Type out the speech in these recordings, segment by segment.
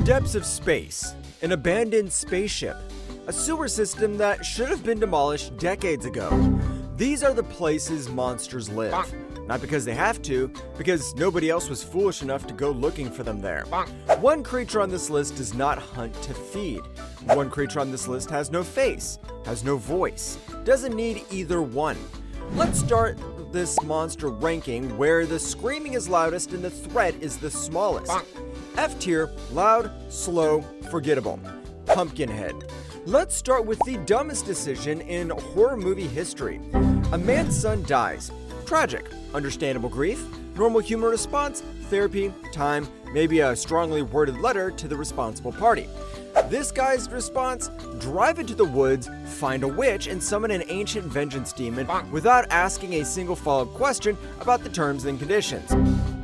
depths of space, an abandoned spaceship, a sewer system that should have been demolished decades ago. These are the places monsters live. Not because they have to, because nobody else was foolish enough to go looking for them there. One creature on this list does not hunt to feed. One creature on this list has no face, has no voice, doesn't need either one. Let's start this monster ranking where the screaming is loudest and the threat is the smallest. F tier, loud, slow, forgettable. Pumpkinhead. Let's start with the dumbest decision in horror movie history. A man's son dies. Tragic. Understandable grief. Normal human response. Therapy. Time. Maybe a strongly worded letter to the responsible party. This guy's response? Drive into the woods, find a witch, and summon an ancient vengeance demon without asking a single follow-up question about the terms and conditions.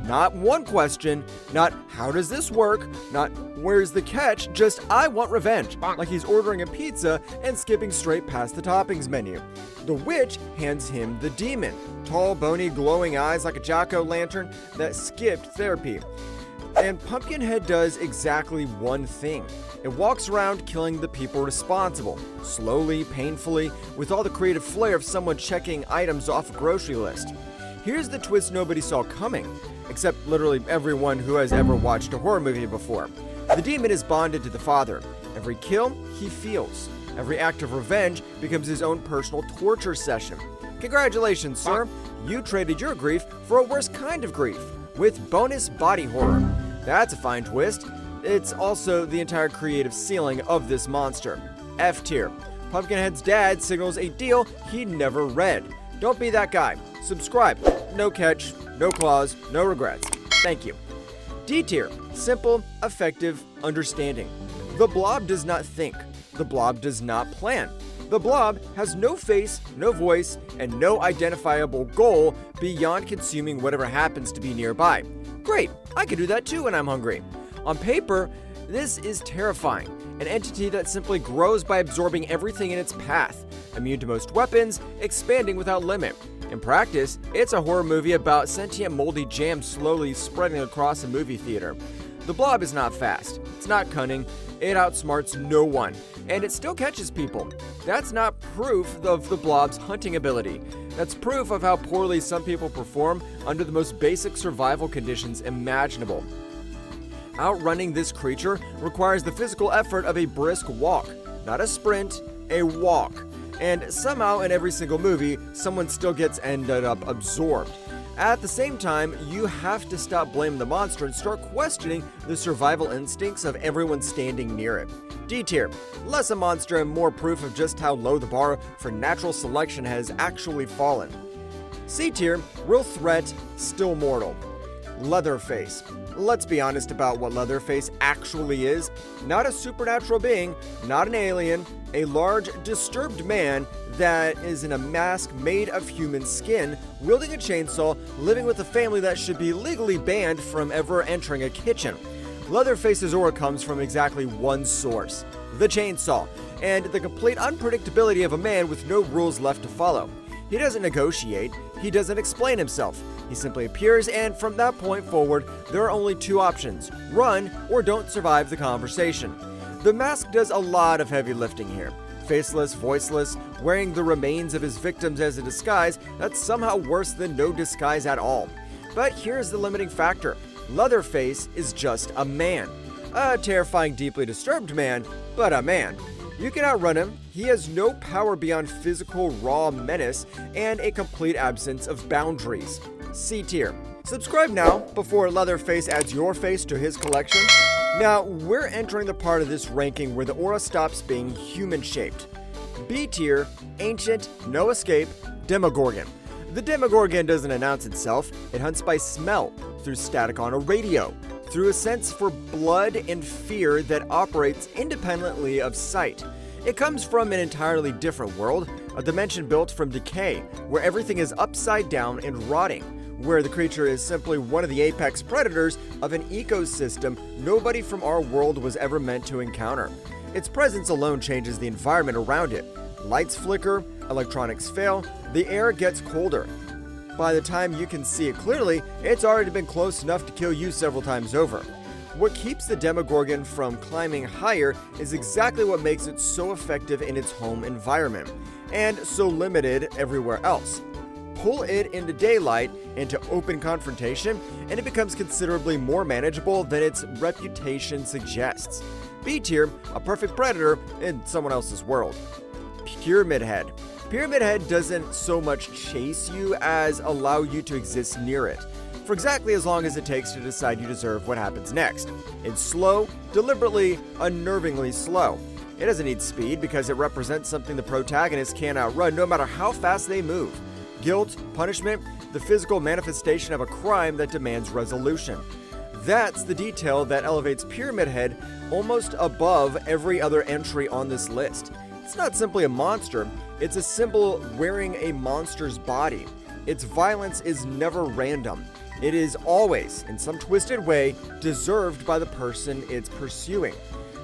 Not one question, not how does this work, not where's the catch, just I want revenge, like he's ordering a pizza and skipping straight past the toppings menu. The witch hands him the demon, tall, bony, glowing eyes like a jack-o'-lantern that skipped therapy. And Pumpkinhead does exactly one thing. It walks around killing the people responsible, slowly, painfully, with all the creative flair of someone checking items off a grocery list. Here's the twist nobody saw coming, except literally everyone who has ever watched a horror movie before. The demon is bonded to the father. Every kill, he feels. Every act of revenge becomes his own personal torture session. Congratulations, sir. You traded your grief for a worse kind of grief, with bonus body horror. That's a fine twist. It's also the entire creative ceiling of this monster. F tier. Pumpkinhead's dad signals a deal he never read. Don't be that guy. Subscribe. No catch, no claws, no regrets. Thank you. D tier. Simple, effective, understanding. The Blob does not think. The Blob does not plan. The Blob has no face, no voice, and no identifiable goal beyond consuming whatever happens to be nearby. Great, I can do that too when I'm hungry. On paper, this is terrifying. An entity that simply grows by absorbing everything in its path, immune to most weapons, expanding without limit. In practice, it's a horror movie about sentient moldy jam slowly spreading across a movie theater. The Blob is not fast, it's not cunning, it outsmarts no one, and it still catches people. That's not proof of the Blob's hunting ability. That's proof of how poorly some people perform under the most basic survival conditions imaginable. Outrunning this creature requires the physical effort of a brisk walk, not a sprint, a walk. And somehow in every single movie, someone still gets ended up absorbed. At the same time, you have to stop blaming the monster and start questioning the survival instincts of everyone standing near it. D tier. Less a monster and more proof of just how low the bar for natural selection has actually fallen. C tier. Real threat, still mortal. Leatherface. Let's be honest about what Leatherface actually is. Not a supernatural being, not an alien, a large, disturbed man that is in a mask made of human skin, wielding a chainsaw, living with a family that should be legally banned from ever entering a kitchen. Leatherface's aura comes from exactly one source, the chainsaw, and the complete unpredictability of a man with no rules left to follow. He doesn't negotiate, he doesn't explain himself. He simply appears, and from that point forward, there are only two options: run or don't survive the conversation. The mask does a lot of heavy lifting here. Faceless, voiceless, wearing the remains of his victims as a disguise, that's somehow worse than no disguise at all. But here's the limiting factor. Leatherface is just a man. A terrifying, deeply disturbed man, but a man. You can outrun him, he has no power beyond physical raw menace, and a complete absence of boundaries. C tier. Subscribe now before Leatherface adds your face to his collection. Now, we're entering the part of this ranking where the aura stops being human-shaped. B tier, ancient, no escape, Demogorgon. The Demogorgon doesn't announce itself, it hunts by smell, through static on a radio, through a sense for blood and fear that operates independently of sight. It comes from an entirely different world, a dimension built from decay, where everything is upside down and rotting, where the creature is simply one of the apex predators of an ecosystem nobody from our world was ever meant to encounter. Its presence alone changes the environment around it. Lights flicker, electronics fail, the air gets colder. By the time you can see it clearly, it's already been close enough to kill you several times over. What keeps the Demogorgon from climbing higher is exactly what makes it so effective in its home environment, and so limited everywhere else. Pull it into daylight, into open confrontation, and it becomes considerably more manageable than its reputation suggests. B tier, a perfect predator in someone else's world. Pyramid Head. Pyramid Head doesn't so much chase you as allow you to exist near it, for exactly as long as it takes to decide you deserve what happens next. It's slow, deliberately, unnervingly slow. It doesn't need speed because it represents something the protagonist can't outrun no matter how fast they move. Guilt, punishment, the physical manifestation of a crime that demands resolution. That's the detail that elevates Pyramid Head almost above every other entry on this list. It's not simply a monster, it's a symbol wearing a monster's body. Its violence is never random. It is always, in some twisted way, deserved by the person it's pursuing.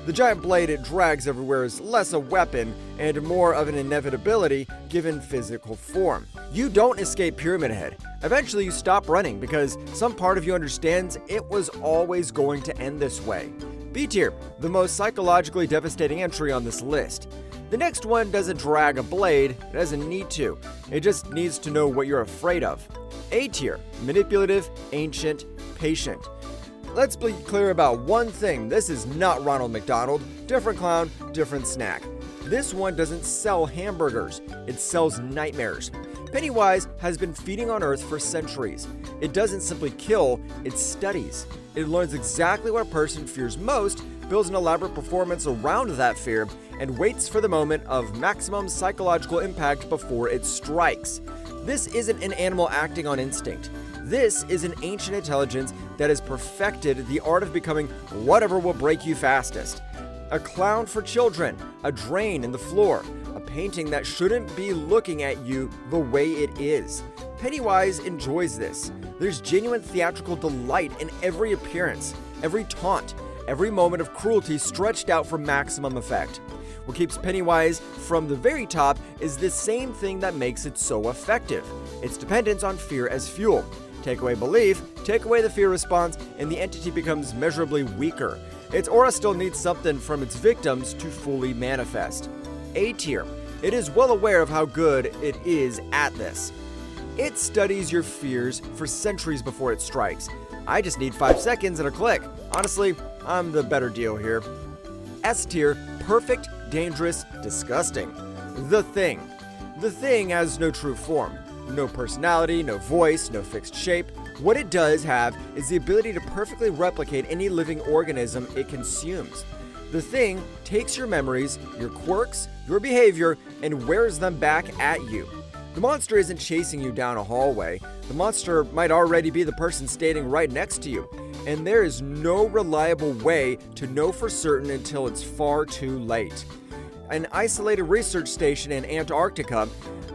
The giant blade it drags everywhere is less a weapon and more of an inevitability given physical form. You don't escape Pyramid Head. Eventually you stop running because some part of you understands it was always going to end this way. B tier, the most psychologically devastating entry on this list. The next one doesn't drag a blade, it doesn't need to. It just needs to know what you're afraid of. A tier, manipulative, ancient, patient. Let's be clear about one thing, this is not Ronald McDonald. Different clown, different snack. This one doesn't sell hamburgers, it sells nightmares. Pennywise has been feeding on Earth for centuries. It doesn't simply kill, it studies. It learns exactly what a person fears most, builds an elaborate performance around that fear, and waits for the moment of maximum psychological impact before it strikes. This isn't an animal acting on instinct. This is an ancient intelligence that has perfected the art of becoming whatever will break you fastest. A clown for children, a drain in the floor, a painting that shouldn't be looking at you the way it is. Pennywise enjoys this. There's genuine theatrical delight in every appearance, every taunt, every moment of cruelty stretched out for maximum effect. What keeps Pennywise from the very top is the same thing that makes it so effective. Its dependence on fear as fuel. Take away belief, take away the fear response, and the entity becomes measurably weaker. Its aura still needs something from its victims to fully manifest. A tier. It is well aware of how good it is at this. It studies your fears for centuries before it strikes. I just need 5 seconds and a click. Honestly, I'm the better deal here. S tier, perfect, dangerous, disgusting. The Thing. The Thing has no true form. No personality, no voice, no fixed shape. What it does have is the ability to perfectly replicate any living organism it consumes. The Thing takes your memories, your quirks, your behavior, and wears them back at you. The monster isn't chasing you down a hallway. The monster might already be the person standing right next to you, and there is no reliable way to know for certain until it's far too late. An isolated research station in Antarctica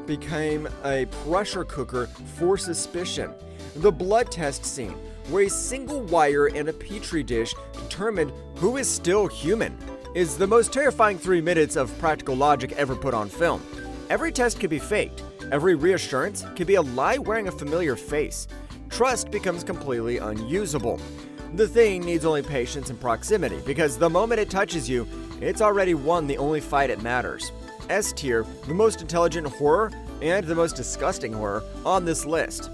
became a pressure cooker for suspicion. The blood test scene, where a single wire and a petri dish determined who is still human, is the most terrifying 3 minutes of practical logic ever put on film. Every test can be faked. Every reassurance can be a lie wearing a familiar face. Trust becomes completely unusable. The Thing needs only patience and proximity, because the moment it touches you, it's already won the only fight it matters. S tier, the most intelligent horror and the most disgusting horror on this list.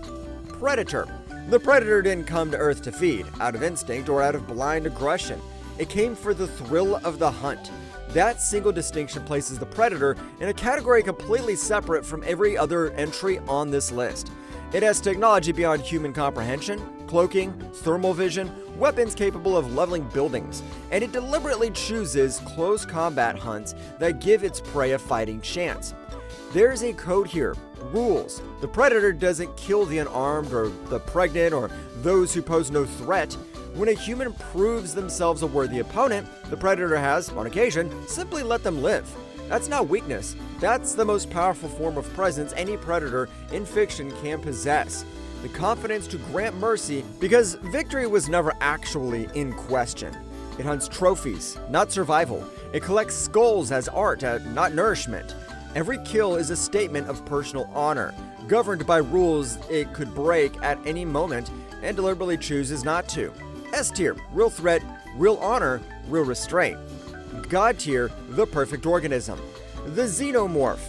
Predator. The Predator didn't come to Earth to feed, out of instinct or out of blind aggression. It came for the thrill of the hunt. That single distinction places the Predator in a category completely separate from every other entry on this list. It has technology beyond human comprehension, cloaking, thermal vision, weapons capable of leveling buildings, and it deliberately chooses close combat hunts that give its prey a fighting chance. There's a code here, rules. The Predator doesn't kill the unarmed or the pregnant or those who pose no threat. When a human proves themselves a worthy opponent, the Predator has, on occasion, simply let them live. That's not weakness. That's the most powerful form of presence any predator in fiction can possess. The confidence to grant mercy because victory was never actually in question. It hunts trophies, not survival. It collects skulls as art, not nourishment. Every kill is a statement of personal honor, governed by rules it could break at any moment and deliberately chooses not to. S tier, real threat, real honor, real restraint. God tier, the perfect organism. The Xenomorph.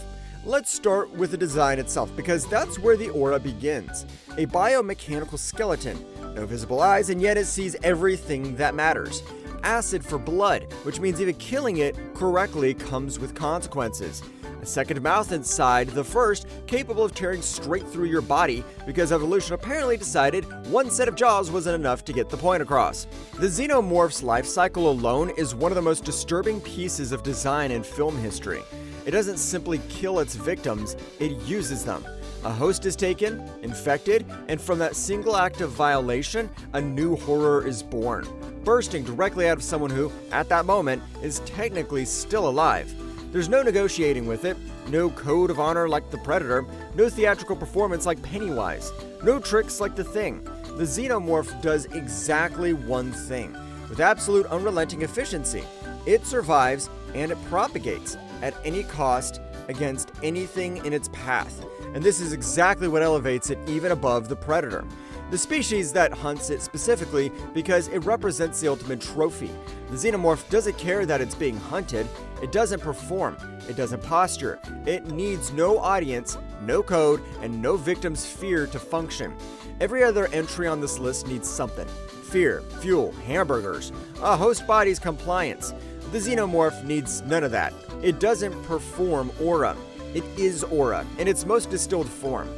Let's start with the design itself, because that's where the aura begins. A biomechanical skeleton, no visible eyes, and yet it sees everything that matters. Acid for blood, which means even killing it correctly comes with consequences. A second mouth inside the first, capable of tearing straight through your body, because evolution apparently decided one set of jaws wasn't enough to get the point across. The Xenomorph's life cycle alone is one of the most disturbing pieces of design in film history. It doesn't simply kill its victims, it uses them. A host is taken, infected, and from that single act of violation, a new horror is born, bursting directly out of someone who, at that moment, is technically still alive. There's no negotiating with it, no code of honor like the Predator, no theatrical performance like Pennywise, no tricks like the Thing. The Xenomorph does exactly one thing, with absolute unrelenting efficiency. It survives and it propagates at any cost against anything in its path. And this is exactly what elevates it even above the Predator, the species that hunts it specifically because it represents the ultimate trophy. The Xenomorph doesn't care that it's being hunted, it doesn't perform, it doesn't posture, it needs no audience, no code, and no victim's fear to function. Every other entry on this list needs something. Fear, fuel, hamburgers, a host body's compliance. The Xenomorph needs none of that. It doesn't perform aura. It is aura, in its most distilled form.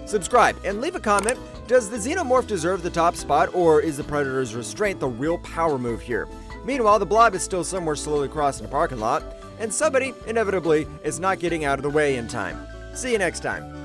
Subscribe and leave a comment. Does the Xenomorph deserve the top spot, or is the Predator's restraint the real power move here? Meanwhile, the Blob is still somewhere slowly crossing the parking lot, and somebody, inevitably, is not getting out of the way in time. See you next time.